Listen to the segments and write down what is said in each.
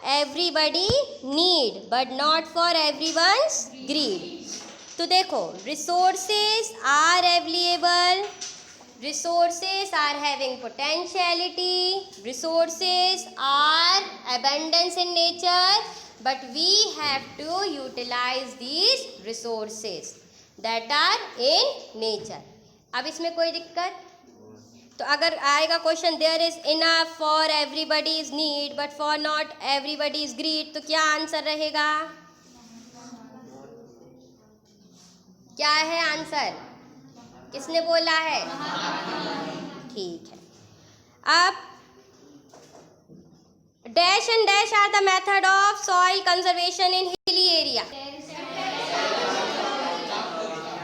everybody need but not for everyone's greed. तो देखो, resources are available, resources are having potentiality, resources are abundance in nature, but we have to utilize these resources that are in nature. अब इसमें कोई दिक्कत? तो अगर आएगा question there is enough for everybody is need but for not everybody is greed, तो क्या answer रहेगा? क्या है आंसर? किसने बोला है? ठीक है. अब dash and dash are the method of soil conservation in hilly area.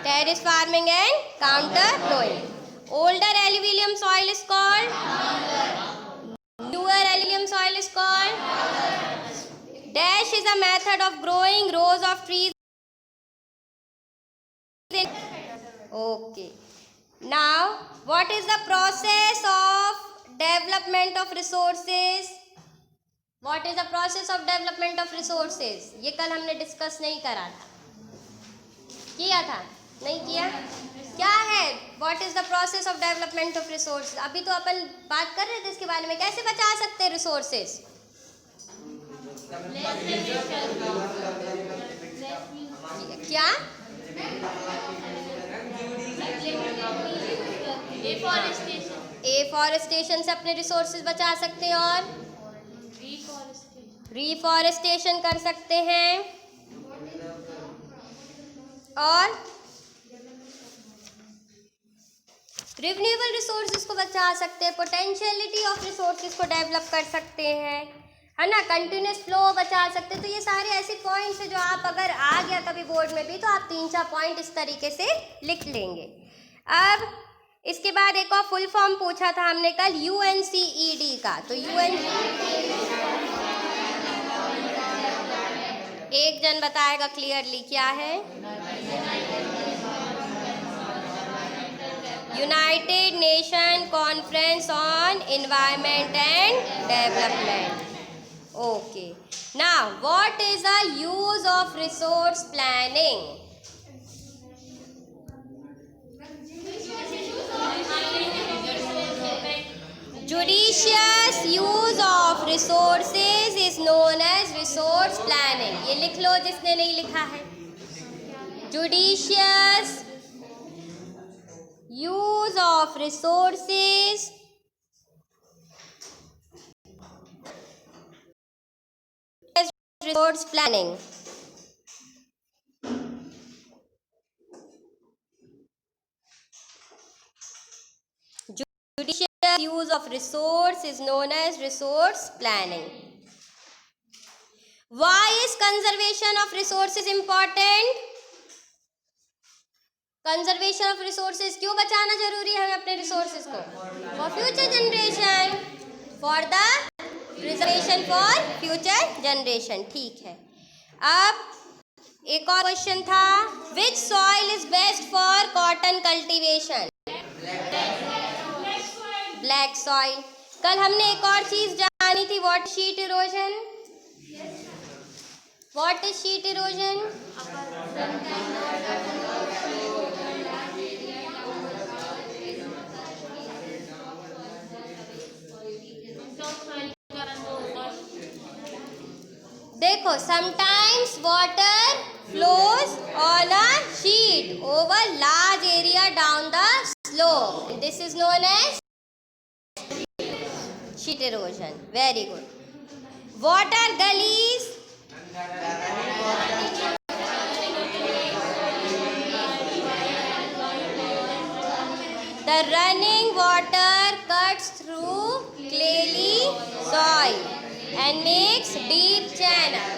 Terrace farming and contour ploughing. Older alluvium soil is called? Newer alluvium soil is called? Dash is a method of growing rows of trees. Okay. Now, what is the process of development of resources? What is the process of development of resources? ये कल हमने discuss नहीं करा था. किया था? नहीं किया? क्या है? What is the process of development of resource? अभी तो अपन बात कर रहे थे इसके बारे में, कैसे बचा सकते हैं रिसोर्सेस? क्या? एफॉरेस्टेशन से अपने रिसोर्सेज बचा सकते हैं और रिफॉरेस्टेशन कर सकते हैं और रिन्यूएबल रिसोर्सेज को बचा सकते हैं, पोटेंशियलिटी ऑफ रिसोर्सेज को डेवलप कर सकते हैं, है ना, कंटिन्यूस फ्लो बचा सकते हैं. तो ये सारे ऐसे पॉइंट्स हैं जो आप अगर आ गया कभी बोर्ड में भी तो आप 3-4 पॉइंट इस तरीके से लिख लेंगे. अब इसके बाद एक और फुल फॉर्म पूछा था हमने कल UNCED का. तो एक जन बताएगा क्लियरली क्या है? United Nations Conference on Environment and Development. Okay. Now, what is the use of resource planning? Judicious use of resources is known as resource planning. ये लिख लो जिसने नहीं लिखा है. Judicious use of resources is resource planning. Judicious use of resource is known as resource planning. Why is conservation of resources important? Conservation of resources क्यों बचाना जरूरी है हमें अपने रिसोर्सेज को? For future generation, for the preservation for future generation. ठीक है. अब एक और क्वेश्चन था, which soil is best for cotton cultivation? Black soil. कल हमने एक और चीज जानी थी, what sheet erosion? What is sheet erosion? देखो, sometimes water flows on a sheet over large area down the slope. This is known as sheet erosion. Very good. Water gullies. The running water cuts through clayey soil and makes deep channel.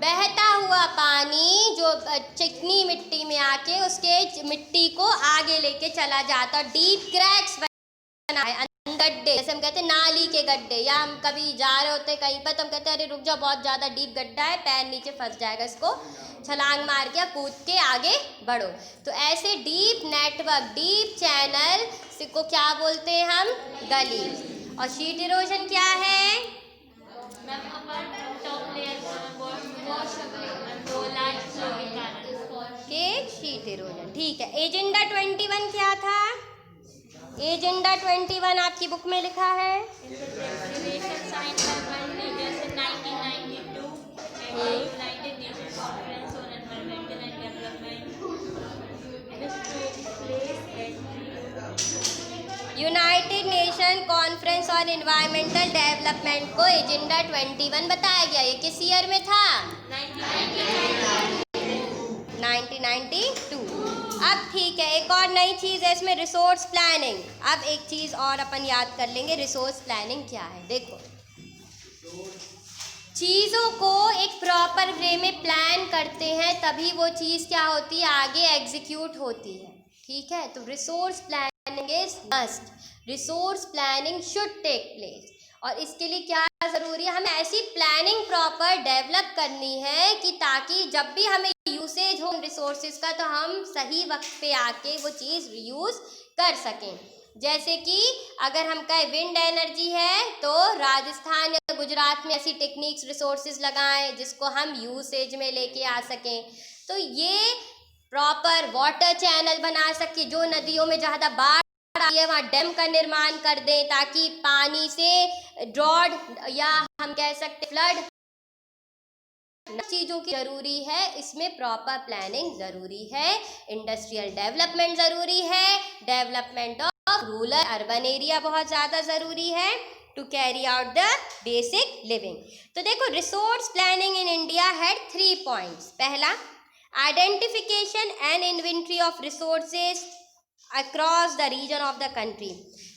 बहता हुआ पानी जो चिकनी मिट्टी में आके उसके मिट्टी को आगे लेके चला जाता. डीप क्रैक्स बनाए, गड्ढे, जैसे हम कहते हैं नाली के गड्ढे, या हम कभी जा रहे होते कहीं पर तो हम कहते हैं अरे रुक जाओ बहुत ज़्यादा डीप गड्ढा है, पैर नीचे फंस जाएगा, इसको छलांग मार के कूद के आगे बढ़ो. तो ऐसे डीप नेटवर्क, डीप चैनल को क्या बोलते हैं हम? गली. और शीट इरोजन क्या है? ठीक है, एजेंडा 21 क्या था? एजेंडा 21 आपकी बुक में लिखा है। United nation conference on environmental development को एजेंडा 21 बताया गया। ये किस ईयर में था? 1992। अब ठीक है, एक और नई चीज़ है इसमें, रिसोर्स प्लानिंग। अब एक चीज़ और अपन याद कर लेंगे, रिसोर्स प्लानिंग क्या है। देखो, चीज़ों को एक प्रॉपर वे में प्लान करते हैं तभी वो चीज़ क्या होती है, आगे एग्जीक्यूट होती है। ठीक है, तो resource planning is must, resource planning should take place. और इसके लिए क्या ज़रूरी है, हमें ऐसी प्लानिंग प्रॉपर डेवलप करनी है कि ताकि जब भी हमें यूसेज हो रिसोर्सेज का तो हम सही वक्त पे आके वो चीज़ यूज़ कर सकें। जैसे कि अगर हम कहें विंड एनर्जी है तो राजस्थान या गुजरात में ऐसी टेक्निक्स रिसोर्सेज लगाएं जिसको हम यूसेज में लेके आ सकें। तो ये प्रॉपर वाटर चैनल बना सके, जो नदियों में ज़्यादा बाढ़ आई है वहाँ डैम का निर्माण कर दें ताकि पानी से ड्रॉट या हम कह सकते फ्लड चीज़ों की ज़रूरी है। इसमें प्रॉपर प्लानिंग ज़रूरी है, इंडस्ट्रियल डेवलपमेंट ज़रूरी है, development of rural urban area बहुत ज़्यादा ज़रूरी है to carry out the basic living. तो देखो, resource planning in India had 3 points. पहला, identification and inventory of resources across the region of the country.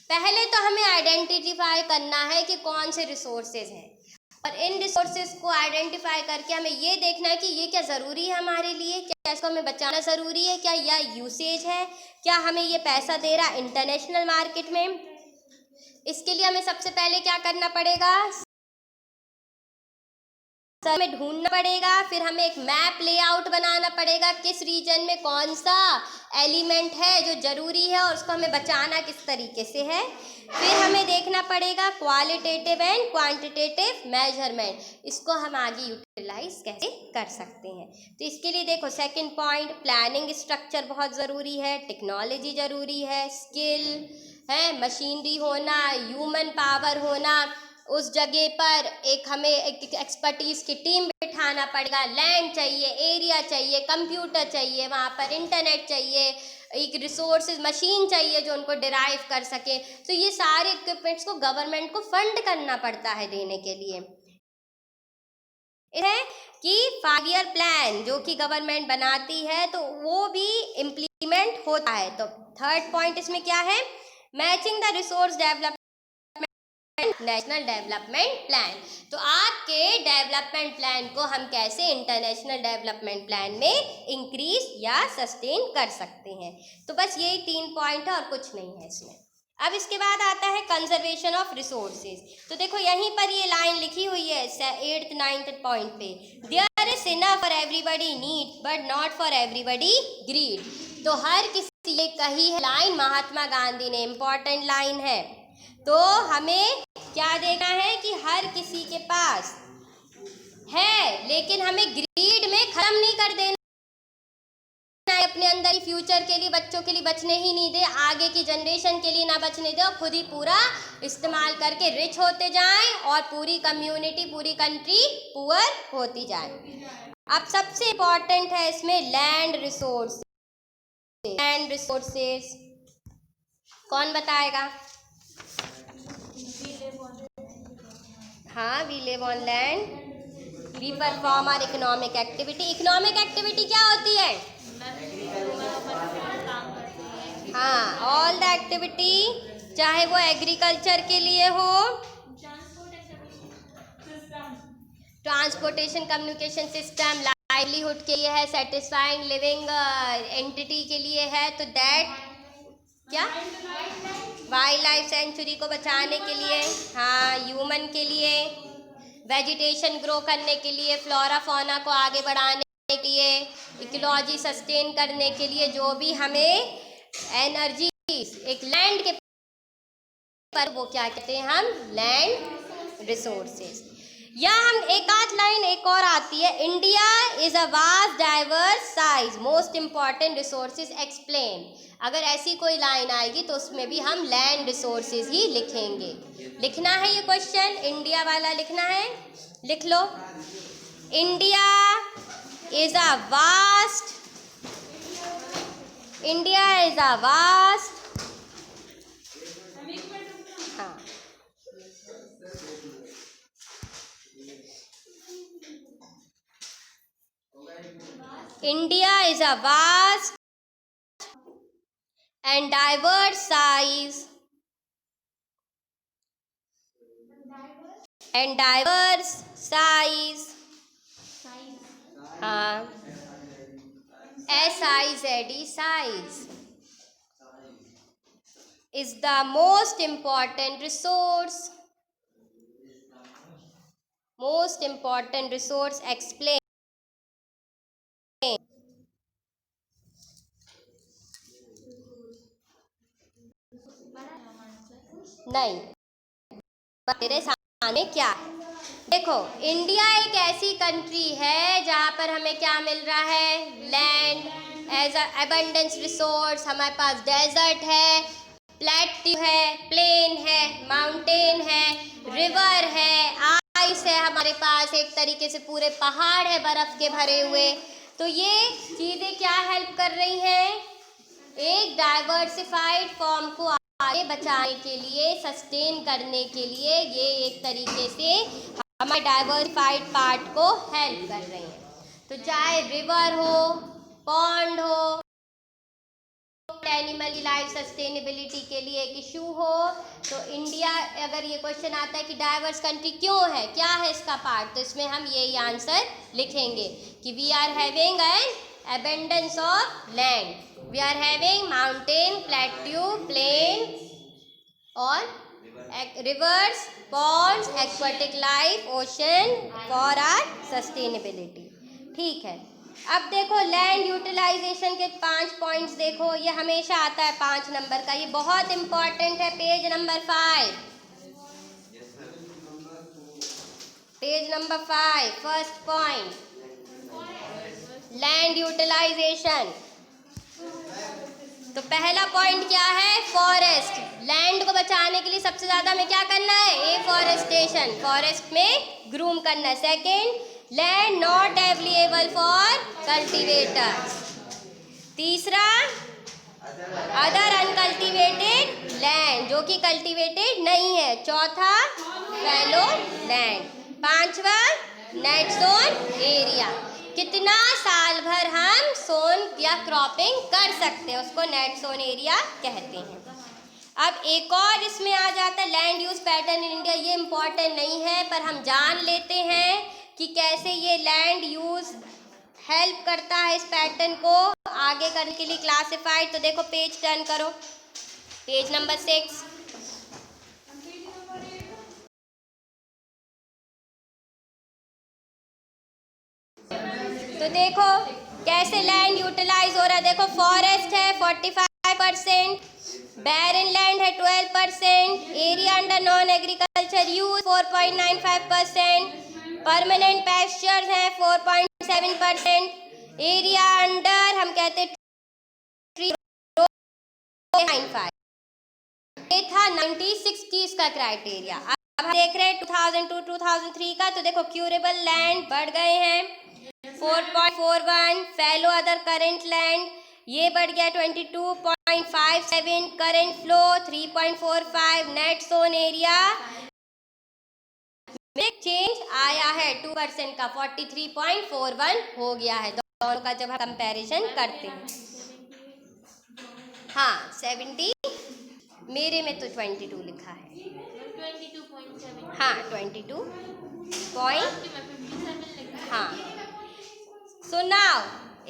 पहले तो हमें आइडेंटिफाई करना है कि कौन से रिसोर्सेज हैं और इन रिसोर्सेज को आइडेंटिफाई करके हमें ये देखना है कि ये क्या ज़रूरी है हमारे लिए, क्या इसको हमें बचाना ज़रूरी है, क्या यह यूसेज है, क्या हमें ये पैसा दे रहा है इंटरनेशनल मार्केट में। इसके लिए हमें सबसे पहले क्या करना पड़ेगा, हमें ढूंढना पड़ेगा, फिर हमें एक मैप लेआउट बनाना पड़ेगा किस रीजन में कौन सा एलिमेंट है जो ज़रूरी है और उसको हमें बचाना किस तरीके से है। फिर हमें देखना पड़ेगा क्वालिटेटिव एंड क्वांटिटेटिव मेजरमेंट, इसको हम आगे यूटिलाइज कैसे कर सकते हैं। तो इसके लिए देखो, सेकंड पॉइंट, प्लानिंग स्ट्रक्चर बहुत ज़रूरी है, टेक्नोलॉजी ज़रूरी है, स्किल है, मशीनरी होना, ह्यूमन पावर होना, उस जगह पर हमें एक एक्सपर्टीज़ की टीम बिठाना पड़ेगा, लैंड चाहिए, एरिया चाहिए, कंप्यूटर चाहिए, वहाँ पर इंटरनेट चाहिए, एक रिसोर्सेज मशीन चाहिए जो उनको डिराइव कर सके। तो ये सारे इक्विपमेंट्स को गवर्नमेंट को फंड करना पड़ता है देने के लिए। है कि 5 ईयर प्लान जो कि गवर्नमेंट बनाती है तो वो भी इम्प्लीमेंट होता है। तो थर्ड पॉइंट इसमें क्या है, matching the resource development national development plan. तो आपके डेवलपमेंट प्लान को हम कैसे इंटरनेशनल डेवलपमेंट प्लान में इंक्रीज या सस्टेन कर सकते हैं। तो बस यही 3 पॉइंट है और कुछ नहीं है इसमें। अब इसके बाद आता है कंजर्वेशन ऑफ रिसोर्सेज। तो देखो यहीं पर ये लाइन लिखी हुई है 8th 9th पॉइंट पे, there is enough for everybody need but not for everybody greed. तो हर किसी ये कही है लाइन महात्मा गांधी ने, इम्पॉर्टेंट लाइन है। तो हमें क्या देखना है कि हर किसी के पास है लेकिन हमें ग्रीड में खत्म नहीं कर देना, अपने अंदर फ्यूचर के लिए बच्चों के लिए बचने ही नहीं दे, आगे की जनरेशन के लिए ना बचने दे और खुद ही पूरा इस्तेमाल करके रिच होते जाएं और पूरी कम्युनिटी पूरी कंट्री पुअर होती जाए। अब सबसे इम्पोर्टेंट है इसमें लैंड रिसोर्स। लैंड रिसोर्सेस कौन बताएगा? हाँ, we live on land, we perform our economic activity. Economic activity क्या होती है? हाँ, ऑल द एक्टिविटी, चाहे वो एग्रीकल्चर के लिए हो, ट्रांसपोर्टेशन कम्युनिकेशन सिस्टम, लाइवलीहुड के लिए है, सेटिस्फाइंग लिविंग एंटिटी के लिए है, तो दैट क्या वाइल्ड लाइफ सेंचुरी को बचाने के लिए, हाँ ह्यूमन के लिए, वेजिटेशन ग्रो करने के लिए, फ्लोरा फौना को आगे बढ़ाने के लिए, इकोलॉजी सस्टेन करने के लिए, जो भी हमें एनर्जी एक लैंड के पर वो क्या कहते हैं हम लैंड रिसोर्सेज। या हम एक आध लाइन एक और आती है, India is a vast diverse size most important resources explain. अगर ऐसी कोई लाइन आएगी तो उसमें भी हम लैंड रिसोर्सेज ही लिखेंगे। लिखना है ये क्वेश्चन, इंडिया वाला लिखना है, लिख लो। India is a vast, India is a vast, हाँ, India is a vast and diverse size हाँ, SIZE size is the most important resource explain। नहीं, मेरे सामने क्या है, देखो इंडिया एक ऐसी कंट्री है जहाँ पर हमें क्या मिल रहा है, land as a abundance resource. हमारे पास डेजर्ट है, प्लेट्यू है, प्लेन है, माउंटेन है, रिवर है, आइस है, हमारे पास एक तरीके से पूरे पहाड़ है बर्फ के भरे हुए। तो ये चीज़ें क्या हेल्प कर रही हैं, एक डाइवर्सिफाइड फॉर्म को आगे बचाने के लिए, सस्टेन करने के लिए, ये एक तरीके से हमारे डाइवर्सिफाइड पार्ट को हेल्प कर रही हैं। तो चाहे रिवर हो, पॉन्ड हो, एनिमल लाइफ सस्टेनेबिलिटी के लिए एक इशू हो, तो इंडिया, अगर ये क्वेश्चन आता है कि डाइवर्स कंट्री क्यों है, क्या है इसका पार्ट, तो इसमें हम यही आंसर लिखेंगे कि we are having an abundance of land, we are having mountain, plateau, plain और rivers, ponds, aquatic life, ocean for our sustainability। ठीक है, अब देखो लैंड यूटिलाइजेशन के 5 पॉइंट्स देखो, ये हमेशा आता है 5 नंबर का, ये बहुत इंपॉर्टेंट है। Page number 5, page number 5, first point, land utilisation. तो पहला पॉइंट क्या है, फॉरेस्ट। लैंड को बचाने के लिए सबसे ज़्यादा हमें क्या करना है, एफॉरेस्टेशन, फॉरेस्ट में ग्रूम करना है। Second, land not available for cultivators. तीसरा, अदर अनकल्टिवेटेड लैंड, जो कि कल्टीवेटेड नहीं है। चौथा, फैलो लैंड। पांचवा, नेट जोन एरिया, कितना साल भर हम सोन या क्रॉपिंग कर सकते हैं, उसको नेट जोन एरिया कहते हैं। अब एक और इसमें आ जाता है land use pattern in India. ये इम्पॉर्टेंट नहीं है पर हम जान लेते हैं कि कैसे ये लैंड यूज हेल्प करता है इस पैटर्न को आगे करने के लिए क्लासिफाइड। तो देखो पेज टर्न करो, पेज नंबर 6। तो देखो कैसे लैंड यूटिलाइज हो रहा है। देखो फॉरेस्ट है 45%, बैरन लैंड है 12%, area under non agriculture use 4.95%, permanent pastures हैं 4.7%, एरिया अंडर हम कहते हैं 95। ये था 1960s का क्राइटेरिया। अब हम देख रहे हैं 2002-2003 का। तो देखो क्यूरेबल लैंड बढ़ गए हैं 4.41, फैलो अदर करेंट लैंड ये बढ़ गया 22.57, current flow 3.45, net zone area में चेंज आया है 2% का 43.41 हो गया है दोनों का जब हम कंपैरिजन करते हैं। हाँ 70, मेरे में तो 22 लिखा है। 22.7, हाँ 22 पॉइंट, हाँ। सो नाउ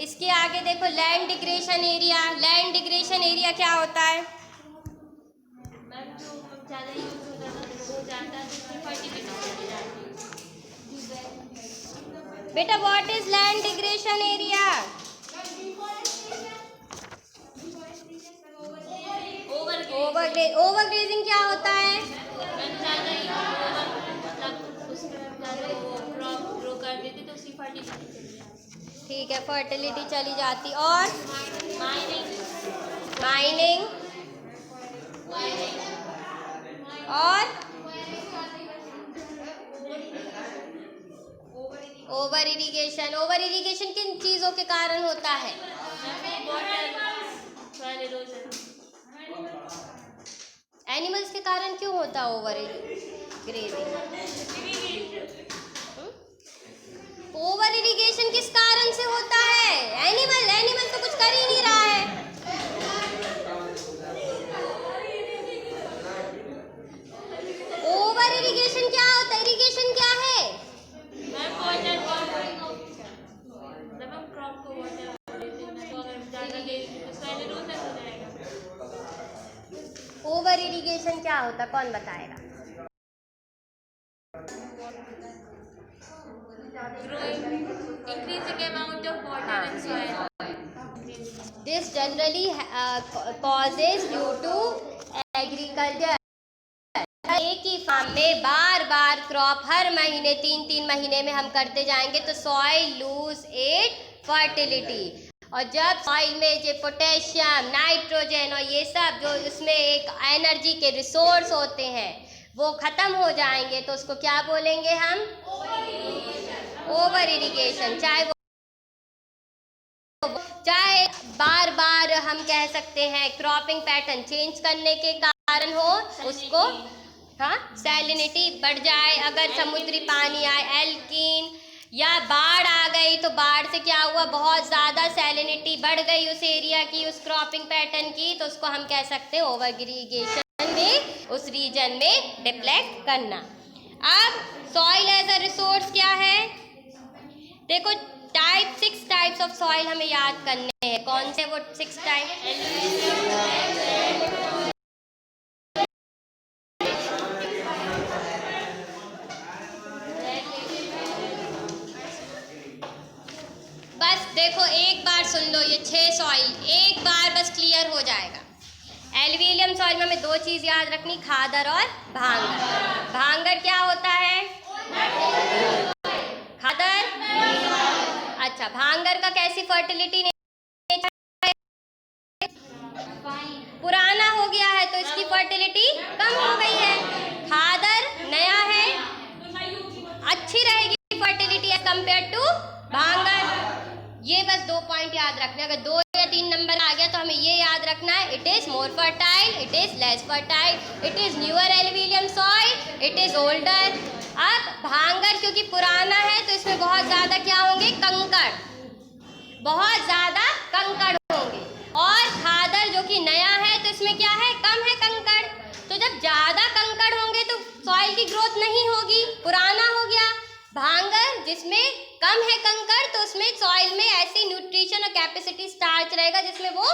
इसके आगे देखो land digression area. Land digression area क्या होता है, बेटा what is land digression area? Overgrazing क्या होता है? ठीक है, फर्टिलिटी चली जाती। और माइनिंग और ओवर इरिगेशन। ओवर इरिगेशन किन चीजों के कारण होता है? एनिमल्स के कारण क्यों होता है ओवर ग्रेजिंग? ओवर इरिगेशन किस कारण से होता है? एनिमल तो कुछ कर ही नहीं रहा है। ओवर इरिगेशन क्या होता है? इरिगेशन क्या है? ओवर इरिगेशन क्या होता है, कौन बताएगा? Increasing amount of water in soil. This generally causes due to agriculture. एक ही फार्म में बार बार क्रॉप हर महीने 3-3 महीने में हम करते जाएंगे तो सॉइल लूज इट फर्टिलिटी। और जब सॉइल में जो पोटेशियम, नाइट्रोजन और ये सब जो इसमें एक एनर्जी के रिसोर्स होते हैं वो खत्म हो जाएंगे तो उसको क्या बोलेंगे हम? Over irrigation. चाहे बार बार हम कह सकते हैं क्रॉपिंग पैटर्न चेंज करने के कारण हो, उसको सैलिनिटी बढ़ जाए, अगर समुद्री पानी आए, एल्कीन, या बाढ़ आ गई तो बाढ़ से क्या हुआ, बहुत ज़्यादा सैलिनिटी बढ़ गई उस एरिया की, उस क्रॉपिंग पैटर्न की, तो उसको हम कह सकते हैं ओवर इरिगेशन में उस रीजन में डिप्लेक्ट करना। अब सॉइल एज अ रिसोर्स क्या है? देखो 6 टाइप्स ऑफ सॉइल हमें याद करने हैं। कौन से वो 6 टाइप? बस देखो एक बार सुन लो ये 6 सॉइल, एक बार बस क्लियर हो जाएगा। एल्यूवियम सॉइल में हमें 2 चीज याद रखनी, खादर और भांगर। भांगर क्या होता है? खादर। अच्छा, भांगर का कैसी फर्टिलिटी पुराना हो गया है तो इसकी फर्टिलिटी कम हो गई है। खादर नया है, अच्छी रहेगी फर्टिलिटी एज कंपेयर टू भांगर। ये बस 2 पॉइंट याद रखना। अगर 2 या 3 नंबर आ गया तो हमें ये याद रखना है, it is more fertile, it is less fertile, it is newer alluvium soil, it is older. अब भांगर क्योंकि पुराना है तो इसमें बहुत ज्यादा क्या होंगे? कंकड़, बहुत ज्यादा कंकड़ होंगे। और खादर जो कि नया है तो इसमें क्या है? कम है कंकड़। तो जब ज्यादा कंकड़ होंगे तो सॉइल की ग्रोथ नहीं होगी, पुराना हो गया। भांगर जिसमें कम है कंकड़ तो उसमें सॉइल में ऐसी न्यूट्रिशन और कैपेसिटी स्टार्च रहेगा जिसमें वो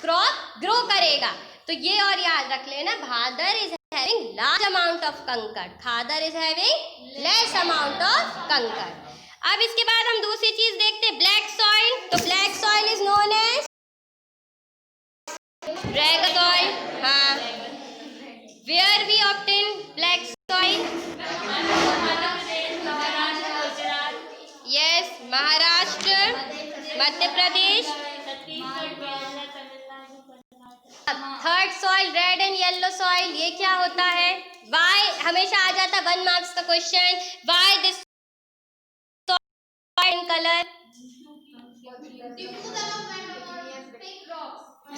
क्रॉप ग्रो करेगा। तो ये और याद रख लेना, भादर is having large amount of kankar, khadar is having less amount of kankar. अब इसके बाद हम दूसरी चीज देखते हैं, ब्लैक सॉइल। तो black soil is known as regur soil. हाँ, where we obtain black soil? Yes, Maharashtra, Madhya Pradesh. Third soil red and yellow soil, ये क्या होता है? वाई हमेशा आ जाता 1 मार्क्स का question, why this soil in colour?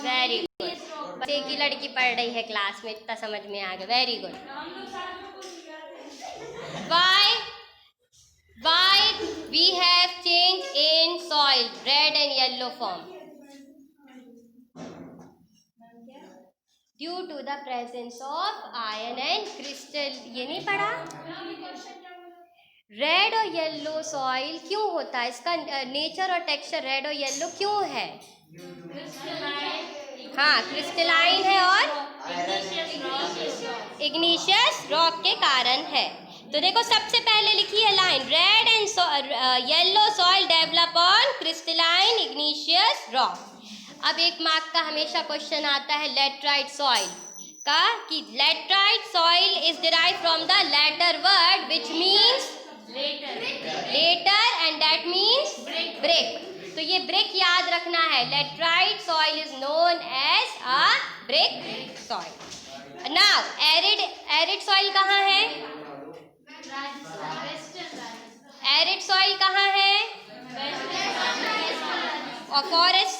Very good, बस एक ही लड़की पढ़ रही है क्लास में, इतना समझ में आ गया, very good. Why we have change in soil, red and yellow form? Due to the presence of iron and crystal। ये नहीं पढ़ा? रेड और येलो सॉइल क्यों होता है? इसका नेचर और टेक्सचर रेड और येलो क्यों है? हाँ, क्रिस्टलाइन है और इग्निशियस रॉक के कारण है। तो देखो सबसे पहले लिखी है line, red and yellow soil develop on crystalline igneous rock. अब 1 मार्क का हमेशा क्वेश्चन आता है लैटराइट सॉइल का, कि laterite soil is derive from the later word which means later, and that brick. तो ये ब्रिक याद रखना है। Laterite soil is known as a brick soil. Now arid soil कहाँ है? एरिड सॉइल कहाँ है? और फॉरेस्ट